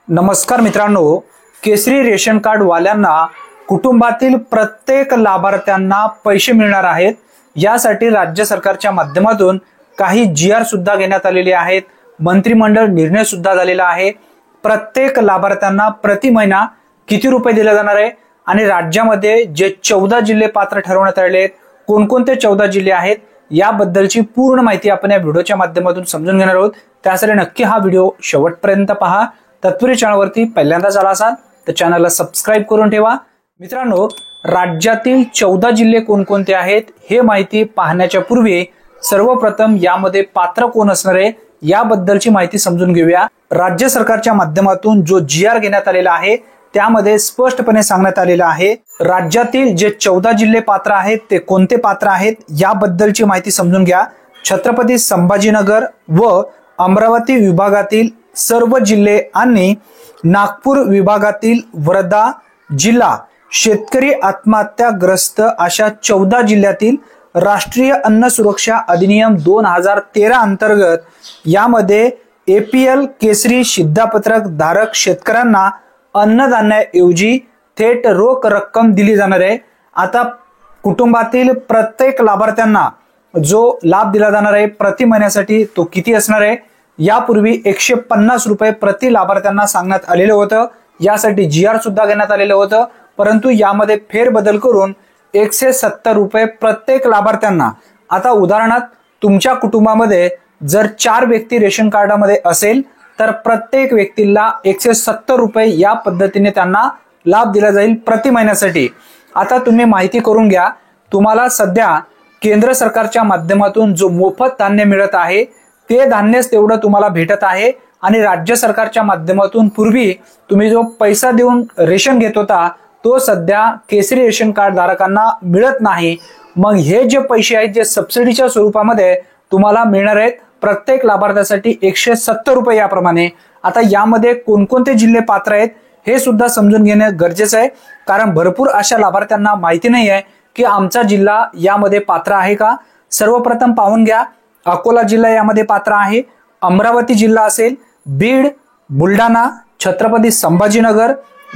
नमस्कार मित्रांनो, केसरी ration card वाल्यांना कुटुंबातील प्रत्येक लाभार्थ्यांना पैसे मिळणार आहेत। यासाठी राज्य सरकारच्या माध्यमातून काही जीआर सुद्धा घेण्यात आलेले आहेत। मंत्रिमंडळ निर्णय सुद्धा झालेला आहे। प्रत्येक लाभार्थ्यांना प्रति महिना किती रुपये दिले जाणार आहे आणि राज्यामध्ये जे 14 जिल्हे पात्र ठरवण्यात आले आहेत, कोणकोणते 14 जिल्हे आहेत याबद्दलची पूर्ण माहिती आपण या व्हिडिओच्या माध्यमातून समजून घेणार आहोत। त्यासाठी नक्की हा व्हिडिओ शेवटपर्यंत पहा। तत्पूर्वी चॅनलवरती पहिल्यांदाच आला असाल तर चॅनलला सबस्क्राइब करून ठेवा। मित्रांनो, राज्यातील 14 जिल्हे कोणकोणते आहेत हे माहिती पाहण्याच्या पूर्वी सर्वप्रथम यामध्ये पात्र कोण असणार आहे याबद्दलची माहिती समजून घेऊया। राज्य सरकारच्या माध्यमातून जो जीआर घेण्यात आलेला आहे त्यामध्ये स्पष्टपणे सांगण्यात आलेलं आहे राज्यातील जे 14 जिल्हे पात्र आहेत ते कोणते पात्र आहेत याबद्दलची माहिती समजून घ्या। छत्रपती संभाजीनगर व अमरावती विभागातील सर्व जिल्हे आणि नागपूर विभागातील वर्धा जिल्हा शेतकरी आत्महत्याग्रस्त अशा 14 जिल्ह्यातील राष्ट्रीय अन्न सुरक्षा अधिनियम 2013 अंतर्गत यामध्ये एपीएल केसरी शिधापत्रक धारक शेतकऱ्यांना अन्नधान्याऐवजी थेट रोख रक्कम दिली जाणार आहे। आता कुटुंबातील प्रत्येक लाभार्थ्यांना जो लाभ दिला जाणार आहे प्रति महिन्यासाठी तो किती असणार आहे, यापूर्वी 150 रुपये प्रति लाभार्थ्यांना सांगण्यात आलेलं होतं। यासाठी जीआर सुद्धा घेण्यात आलेलं होतं, परंतु यामध्ये फेरबदल करून 170 रुपये प्रत्येक लाभार्थ्यांना। आता उदाहरणार्थ तुमच्या कुटुंबामध्ये जर 4 व्यक्ती रेशन कार्डामध्ये असेल तर प्रत्येक व्यक्तीला 170 रुपये या पद्धतीने त्यांना लाभ दिला जाईल प्रति महिन्यासाठी। आता तुम्ही माहिती करून घ्या, तुम्हाला सध्या केंद्र सरकारच्या माध्यमातून जो मोफत धान्य मिळत आहे ते धान्यच तेवढं तुम्हाला भेटत आहे आणि राज्य सरकारच्या माध्यमातून पूर्वी तुम्ही जो पैसा देऊन रेशन घेत होता तो सध्या केसरी रेशन कार्ड धारकांना मिळत नाही। मग हे जे पैसे आहेत जे सबसिडीच्या स्वरूपामध्ये तुम्हाला मिळणार आहेत प्रत्येक लाभार्थ्यासाठी 170 रुपये याप्रमाणे। आता यामध्ये कोणकोणते जिल्हे पात्र आहेत हे सुद्धा समजून घेणे गरजेचं आहे, कारण भरपूर अशा लाभार्थ्यांना माहिती नाही आहे की आमचा जिल्हा यामध्ये पात्र आहे का। सर्वप्रथम पाहून घ्या, अकोला जिल्हा यामध्ये पात्र आहे, अमरावती जिल्हा असेल, बीड, बुलढाणा, छत्रपती संभाजीनगर,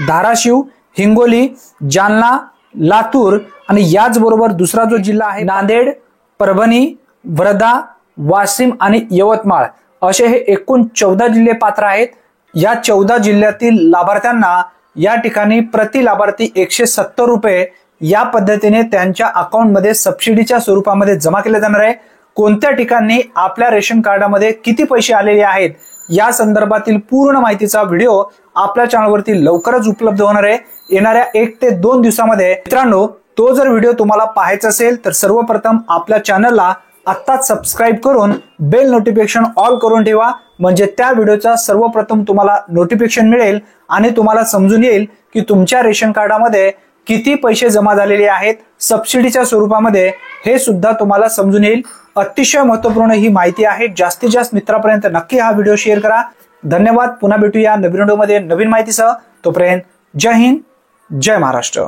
धाराशिव, हिंगोली, जालना, लातूर आणि याचबरोबर दुसरा जो जिल्हा आहे नांदेड, परभणी, वर्धा, वाशिम आणि यवतमाळ असे हे एकूण 14 जिल्हे पात्र आहेत। या 14 जिल्ह्यातील लाभार्थ्यांना या ठिकाणी प्रति लाभार्थी 170 रुपये या पद्धतीने त्यांच्या अकाउंटमध्ये सबसिडीच्या स्वरूपामध्ये जमा केले जाणार आहे। कोणत्या ठिकाणी आपल्या रेशन कार्डामध्ये किती पैसे आलेले आहेत या संदर्भातील पूर्ण माहितीचा व्हिडिओ आपल्या चॅनलवरती लवकरच उपलब्ध होणार आहे येणाऱ्या 1 ते 2 दिवसामध्ये। मित्रांनो, तो जर व्हिडिओ तुम्हाला पाहायचा असेल तर सर्वप्रथम आपल्या चॅनलला आत्ताच सबस्क्राइब करून बेल नोटिफिकेशन ऑल करून ठेवा, म्हणजे त्या व्हिडिओचा सर्वप्रथम तुम्हाला नोटिफिकेशन मिळेल आणि तुम्हाला समजून येईल की तुमच्या रेशन कार्डामध्ये किती पैसे जमा झालेले आहेत सबसिडीच्या स्वरूपामध्ये हे सुद्धा तुम्हाला समजून येईल। अतिशय महत्त्वपूर्ण ही माहिती आहे। जास्तीत जास्त मित्रांपर्यंत नक्की हा व्हिडिओ शेअर करा। धन्यवाद। पुन्हा भेटूया नवीन व्हिडिओमध्ये नवीन माहितीसह। तोपर्यंत जय हिंद, जय महाराष्ट्र।